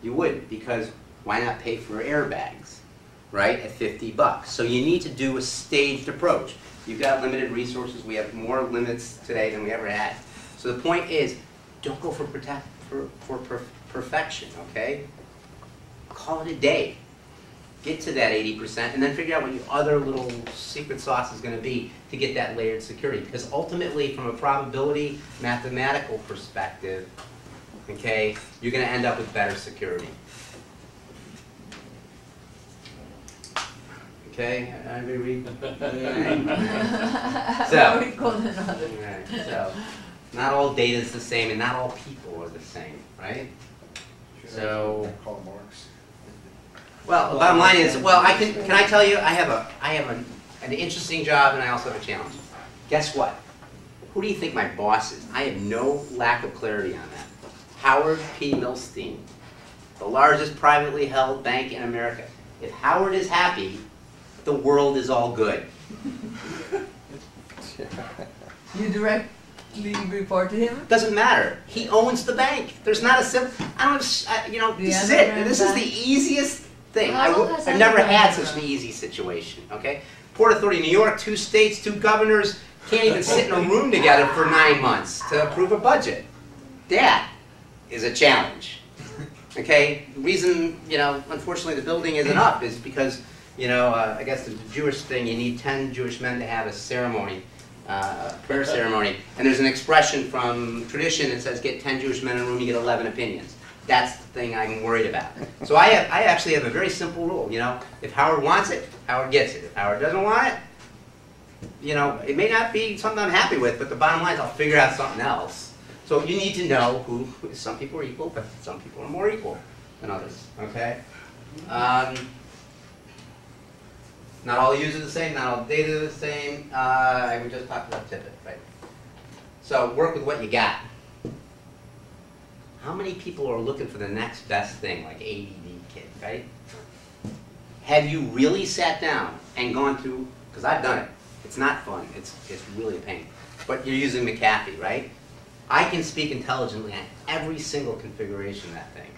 You wouldn't, because why not pay for airbags, right, at $50? So you need to do a staged approach. You've got limited resources. We have more limits today than we ever had. So the point is, don't go for perfection, okay? Call it a day. Get to that 80%, and then figure out what your other little secret sauce is going to be to get that layered security. Because ultimately, from a probability mathematical perspective, okay, you're going to end up with better security. Okay, everybody read? So, not all data is the same, and not all people are the same, right? So, well, the bottom line is, well, can I tell you, I have an interesting job, and I also have a challenge. Guess what? Who do you think my boss is? I have no lack of clarity on that. Howard P. Milstein, the largest privately held bank in America. If Howard is happy, the world is all good. You directly report to him? Doesn't matter. He owns the bank. There's not a simple. You know, this is it. This is the easiest thing. I've never had such an easy situation. Okay, Port Authority, New York, 2 states, 2 governors can't even sit in a room together for 9 months to approve a budget. That is a challenge. Okay, the reason, you know, unfortunately the building isn't up is because, you know, I guess the Jewish thing, you need 10 Jewish men to have a ceremony, prayer ceremony. And there's an expression from tradition that says get 10 Jewish men in a room, you get 11 opinions. That's the thing I'm worried about. So I actually have a very simple rule, you know. If Howard wants it, Howard gets it. If Howard doesn't want it, you know, it may not be something I'm happy with, but the bottom line is I'll figure out something else. So you need to know who some people are equal, but some people are more equal than others, okay? Not all users are the same, not all data are the same. We just talked about Tippett, right? So work with what you got. How many people are looking for the next best thing, like ADD kid, right? Have you really sat down and gone through, because I've done it. It's not fun, it's really a pain. But you're using McAfee, right? I can speak intelligently on every single configuration of that thing.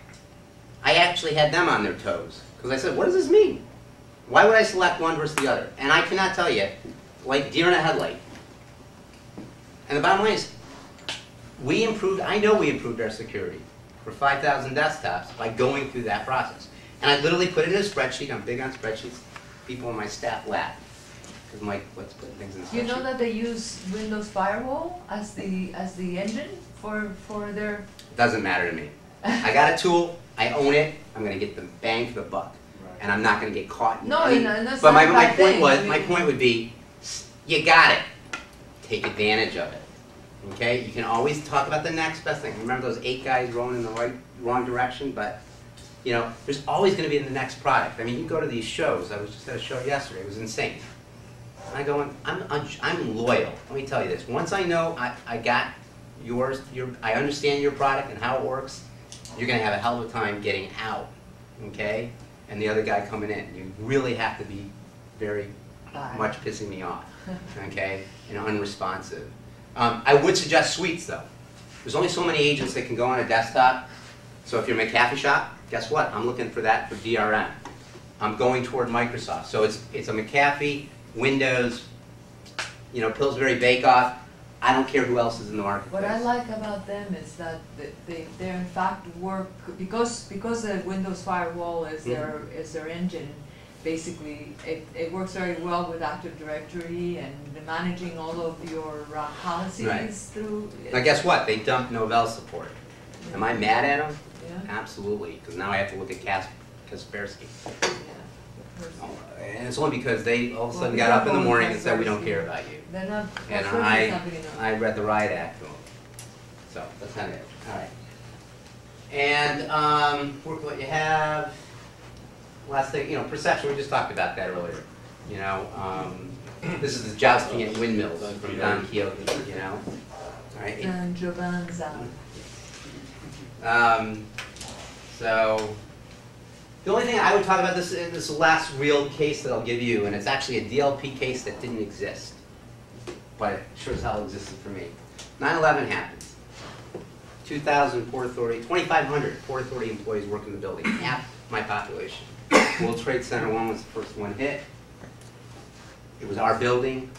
I actually had them on their toes, because I said, what does this mean? Why would I select one versus the other? And I cannot tell you, like deer in a headlight. And the bottom line is, I know we improved our security for 5,000 desktops by going through that process. And I literally put it in a spreadsheet. I'm big on spreadsheets. People on my staff laugh. Because I'm like, let's put things in a spreadsheet. You know that they use Windows Firewall as the engine for their... Doesn't matter to me. I got a tool. I own it. I'm going to get the bang for the buck. And I'm not going to get caught. But my point would be, you got it. Take advantage of it. Okay? You can always talk about the next best thing. Remember those 8 guys rolling in the wrong direction? But, you know, there's always going to be the next product. I mean, you go to these shows. I was just at a show yesterday. It was insane. I go, I'm loyal. Let me tell you this. Once I know I got yours, I understand your product and how it works, you're going to have a hell of a time getting out. Okay? And the other guy coming in. You really have to be very much pissing me off. Okay? And unresponsive. I would suggest suites, though. There's only so many agents that can go on a desktop. So if you're a McAfee shop, guess what? I'm looking for that for DRM. I'm going toward Microsoft. So it's a McAfee, Windows, you know, Pillsbury Bake Off. I don't care who else is in the market. What I like about them is that they in fact work because the Windows Firewall is their engine. Basically, it works very well with Active Directory and managing all of your policies through. Now, guess what? They dumped Novell support. Yeah. Am I mad at them? Yeah. Absolutely, because now I have to look at Kaspersky. Yeah. And it's only because they all of a sudden got up in the morning and said, we don't care about you. They're not, and I read the riot act to them. So that's kind of it. All right. And work what you have. Last thing, you know, perception. We just talked about that earlier. You know, this is the jousting at windmills from Don Quixote. You know, all right. And Giovanza. So the only thing I would talk about this is the last real case that I'll give you, and it's actually a DLP case that didn't exist, but it sure as hell existed for me. 9/11 happens. 2,000 Port Authority, 2,500 Port Authority employees work in the building, half my population. World Trade Center 1 was the first one hit. It was our building.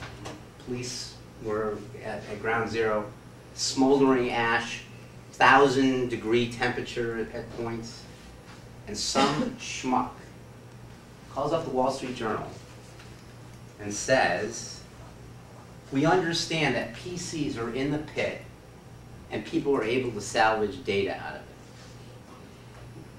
Police were at ground zero. Smoldering ash, 1,000-degree temperature at points. And some schmuck calls up the Wall Street Journal and says, we understand that PCs are in the pit and people were able to salvage data out of it.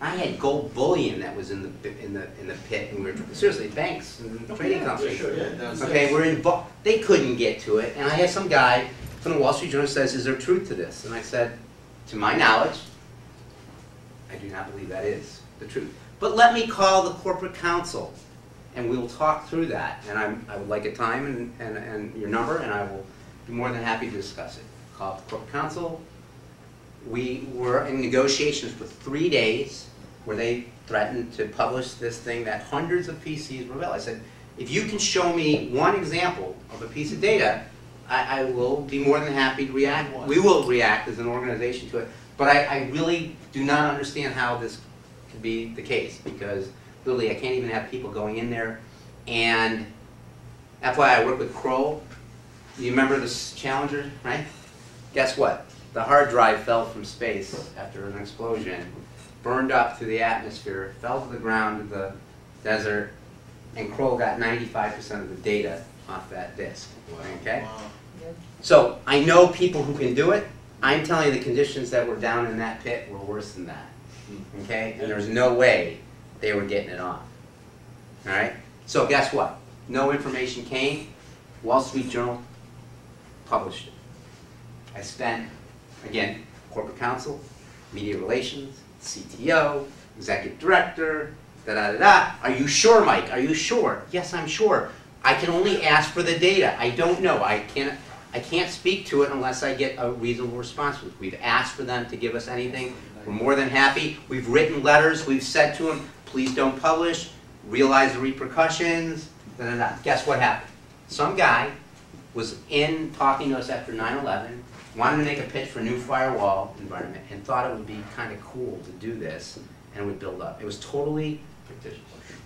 I had gold bullion that was in the pit, and we were seriously banks and trading companies. Sure, yeah, okay, we're in. They couldn't get to it, and I had some guy from the Wall Street Journal says, "Is there truth to this?" And I said, "To my knowledge, I do not believe that is the truth. But let me call the corporate counsel, and we will talk through that. And I would like a time and your number, and I will be more than happy to discuss it." Call the corporate counsel. We were in negotiations for 3 days, where they threatened to publish this thing that hundreds of PCs were available. I said, if you can show me one example of a piece of data, I will be more than happy to react. We will react as an organization to it. But I really do not understand how this could be the case, because literally I can't even have people going in there. And that's why I work with Kroll. You remember this Challenger, right? Guess what? The hard drive fell from space after an explosion, burned up through the atmosphere, fell to the ground of the desert, and Kroll got 95% of the data off that disk. Okay? Wow. So I know people who can do it. I'm telling you the conditions that were down in that pit were worse than that. Okay? And there's no way they were getting it off. All right? So guess what? No information came. Wall Street Journal published it. I spent, again, corporate counsel, media relations, CTO, executive director, da-da-da-da. Are you sure, Mike? Are you sure? Yes, I'm sure. I can only ask for the data. I don't know. I can't speak to it unless I get a reasonable response. We've asked for them to give us anything. We're more than happy. We've written letters. We've said to them, please don't publish. Realize the repercussions. Da-da-da. Guess what happened? Some guy was in talking to us after 9/11, wanted to make a pitch for a new firewall environment, and thought it would be kind of cool to do this, and would build up. It was totally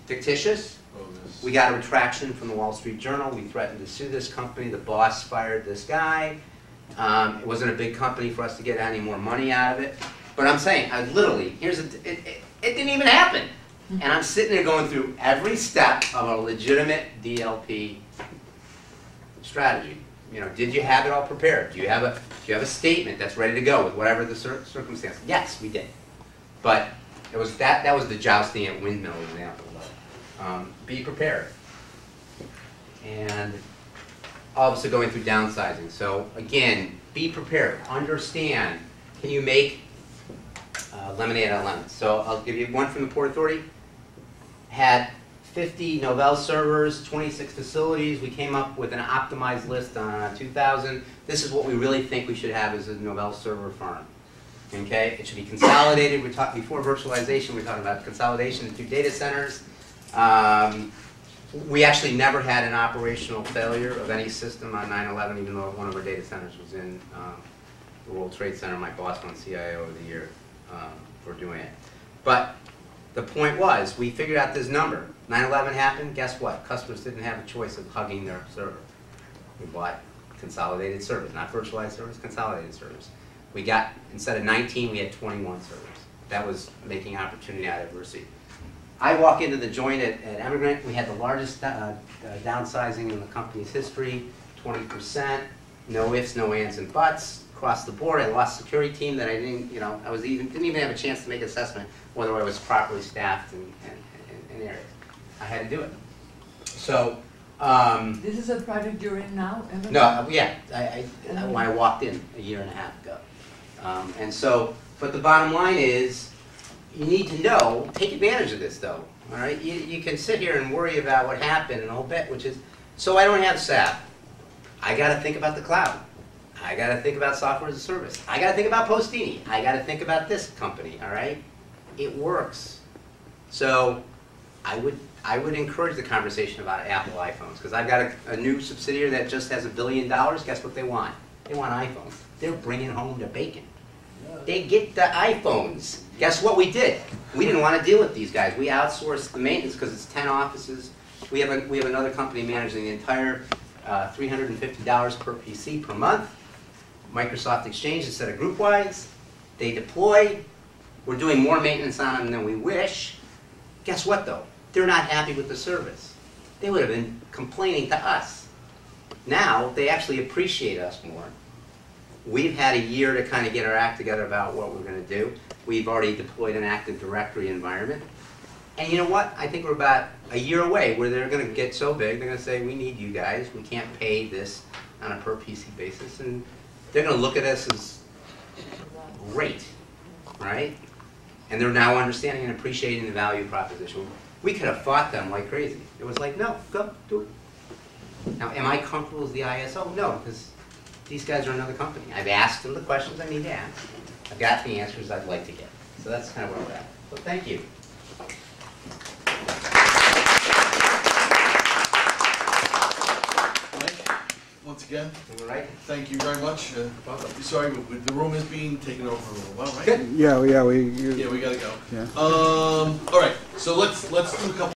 fictitious. We got a retraction from the Wall Street Journal. We threatened to sue this company. The boss fired this guy. It wasn't a big company for us to get any more money out of it. But I'm saying, I literally, it didn't even happen. And I'm sitting there going through every step of a legitimate DLP strategy. You know, did you have it all prepared? Do you have a statement that's ready to go with whatever the circumstance? Yes, we did. But it was that was the jousting at windmill example. Be prepared. And also going through downsizing. So again, be prepared. Understand. Can you make lemonade out of lemons? So I'll give you one from the Port Authority. Had 50 Novell servers, 26 facilities. We came up with an optimized list on 2,000. This is what we really think we should have as a Novell server farm. Okay, it should be consolidated. We talked before virtualization. We talked about consolidation into data centers. We actually never had an operational failure of any system on 9/11, even though one of our data centers was in the World Trade Center. My boss won CIO of the year for doing it. But the point was, we figured out this number. 9/11 happened, guess what? Customers didn't have a choice of hugging their server. We bought consolidated servers, not virtualized servers, consolidated servers. We got, instead of 19, we had 21 servers. That was making opportunity out of adversity. I walk into the joint at Emigrant. We had the largest downsizing in the company's history, 20%. No ifs, no ands, and buts. Across the board, I lost a security team that I didn't, you know, didn't even have a chance to make an assessment whether I was properly staffed in areas. I had to do it. So. This is a project you're in now, Emigrant? No, yeah, when I walked in a year and a half ago. And so, but the bottom line is, you need to know, take advantage of this though, all right? You can sit here and worry about what happened and a whole bit, which is, so I don't have SAP. I got to think about the cloud. I got to think about software as a service. I got to think about Postini. I got to think about this company, all right? It works. So I would encourage the conversation about Apple iPhones, because I've got a new subsidiary that just has $1 billion. Guess what they want? They want iPhones. They're bringing home the bacon. They get the iPhones. Guess what we did? We didn't want to deal with these guys. We outsourced the maintenance because it's 10 offices. We have another company managing the entire $350 per PC per month. Microsoft Exchange instead of group-wise. They deploy. We're doing more maintenance on them than we wish. Guess what, though? They're not happy with the service. They would have been complaining to us. Now, they actually appreciate us more. We've had a year to kind of get our act together about what we're going to do. We've already deployed an Active Directory environment. And you know what? I think we're about a year away where they're going to get so big, they're going to say, we need you guys. We can't pay this on a per PC basis. And they're going to look at us as great, right? And they're now understanding and appreciating the value proposition. We could have fought them like crazy. It was like, no, go, do it. Now, am I comfortable as the ISO? No, because these guys are another company. I've asked them the questions I need to ask. I've got the answers I'd like to get. So that's kind of where we're at. So thank you. Once again, All right. thank you very much. Sorry, but the room is being taken over a little while, right? Good. Yeah, we gotta go. Yeah. All right, so let's do a couple.